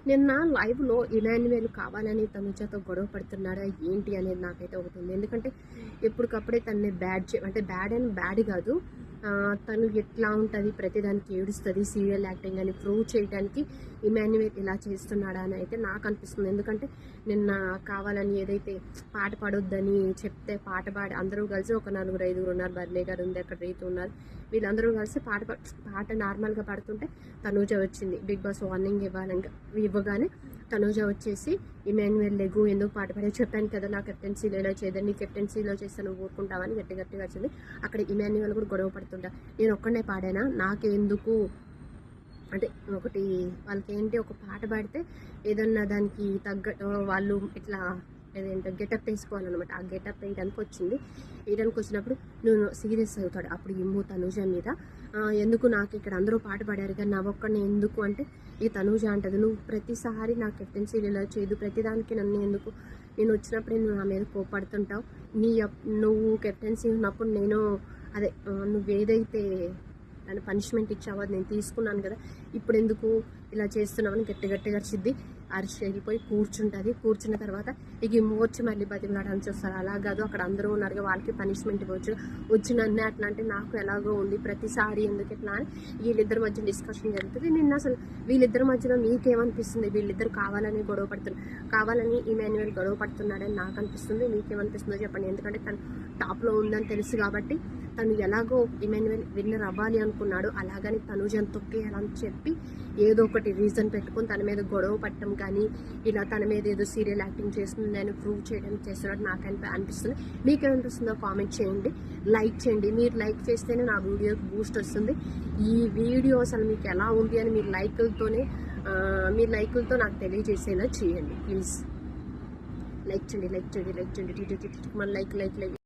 నిన్న లైవ్లో ఇమాన్యుయల్ కావాలని తనుజతో గొడవ పడుతున్నాడా ఏంటి అనేది నాకైతే ఒకటి ఉంది. ఎందుకంటే ఎప్పటికప్పుడే తనని అంటే బ్యాడ్ కాదు, తను ఎట్లా ఉంటుంది ప్రతిదానికి ఏడుస్తుంది సీరియల్ యాక్టింగ్ అని ప్రూవ్ చేయడానికి ఇమాన్యుయల్ ఇలా చేస్తున్నాడా అని అయితే నాకు అనిపిస్తుంది. ఎందుకంటే నిన్న కావాలని ఏదైతే పాట పాడొద్దని చెప్తే పాట పాడి అందరూ కలిసి ఒక 4-5 ఉన్నారు, బర్లే గారు ఉంది, అక్కడ రీతు ఉన్నారు, వీళ్ళందరూ కలిసి పాట నార్మల్గా పాడుతుంటే తనూజ వచ్చింది. బిగ్ బాస్ వార్నింగ్ ఇవ్వగానే తనూజ వచ్చేసి ఇమాన్యుయల్ లెగు ఎందుకు పాట పాడే చెప్పాను కదా, నా కెప్టెన్సీలో ఇలా చేయదని, నీ కెప్టెన్సీలో చేస్తే నువ్వు ఊరుకుంటావని గట్టిగా వచ్చింది. అక్కడ ఇమాన్యుయల్ కూడా గొడవ పడుతుంటా, నేను ఒక్కడే పాడానా, నాకెందుకు అంటే ఒకటి వాళ్ళకి ఏంటి ఒక పాట పాడితే ఏదన్నా దానికి తగ్గ వాళ్ళు ఇట్లా ఏదేంటో గెటప్ వేసుకోవాలన్నమాట. ఆ గెటప్ వేయడానికి వచ్చినప్పుడు నువ్వు సీరియస్ అవుతాడు. అప్పుడు ఇమ్ము తనూజ మీద ఎందుకు నాకు ఇక్కడ అందరూ పాట పాడారు కానీ నా ఒక్కడిని ఎందుకు అంటే ఈ తనూజ అంటది, నువ్వు ప్రతిసారి నా కెప్టెన్సీలు ఇలా చేయదు, ప్రతిదానికి నన్ను ఎందుకు, నేను వచ్చినప్పుడే నువ్వు నా మీద కోపడుతుంటావు, నువ్వు కెప్టెన్సీ ఉన్నప్పుడు నేను అదే నువ్వేదైతే నన్ను పనిష్మెంట్ ఇచ్చావు అది నేను తీసుకున్నాను కదా, ఇప్పుడు ఎందుకు ఇలా చేస్తున్నామని గట్టిగా అరిచిద్ది. అరిచి వెళ్ళిపోయి కూర్చుంటుంది. కూర్చున్న తర్వాత ఇక వచ్చి మళ్ళీ బతిమలాడాలని చూస్తారు. అలా కాదు, అక్కడ అందరూ ఉన్నారు, వాళ్ళకి పనిష్మెంట్ ఇవ్వచ్చు, వచ్చి నన్ను అట్లా అంటే నాకు ఎలాగో ఉంది, ప్రతిసారి ఎందుకు ఎట్లా అని వీళ్ళిద్దరి మధ్య డిస్కషన్ జరుగుతుంది. నిన్న అసలు వీళ్ళిద్దరి మధ్యలో మీకేమనిపిస్తుంది, వీళ్ళిద్దరు కావాలని గొడవ పడుతున్నారు, కావాలని ఇమాన్యుయల్ గొడవ పడుతున్నాడని నాకు అనిపిస్తుంది. మీకేమనిపిస్తుందో చెప్పండి. ఎందుకంటే తను టాప్లో ఉందని తెలుసు కాబట్టి తను ఎలాగో ఇమాన్యుయల్ విన్నర్ అవ్వాలి అనుకున్నాడు, అలాగని తనూజను తొక్కేయాలని చెప్పి ఏదో ఒకటి రీజన్ పెట్టుకొని తన మీద గొడవ పట్టడం కానీ ఇలా తన మీద ఏదో సీరియల్ యాక్టింగ్ చేస్తుంది అని ప్రూవ్ చేయడానికి చేస్తున్నట్టు నాకు అనిపిస్తుంది. మీకేమనిపిస్తుందో కామెంట్ చేయండి, లైక్ చేయండి. మీరు లైక్ చేస్తేనే నా వీడియోకి బూస్ట్ వస్తుంది. ఈ వీడియో అసలు మీకు ఎలా ఉంది అని మీరు లైకులతో నాకు తెలియజేసేలా చేయండి ప్లీజ్. లైక్ చేయండి మన లైక్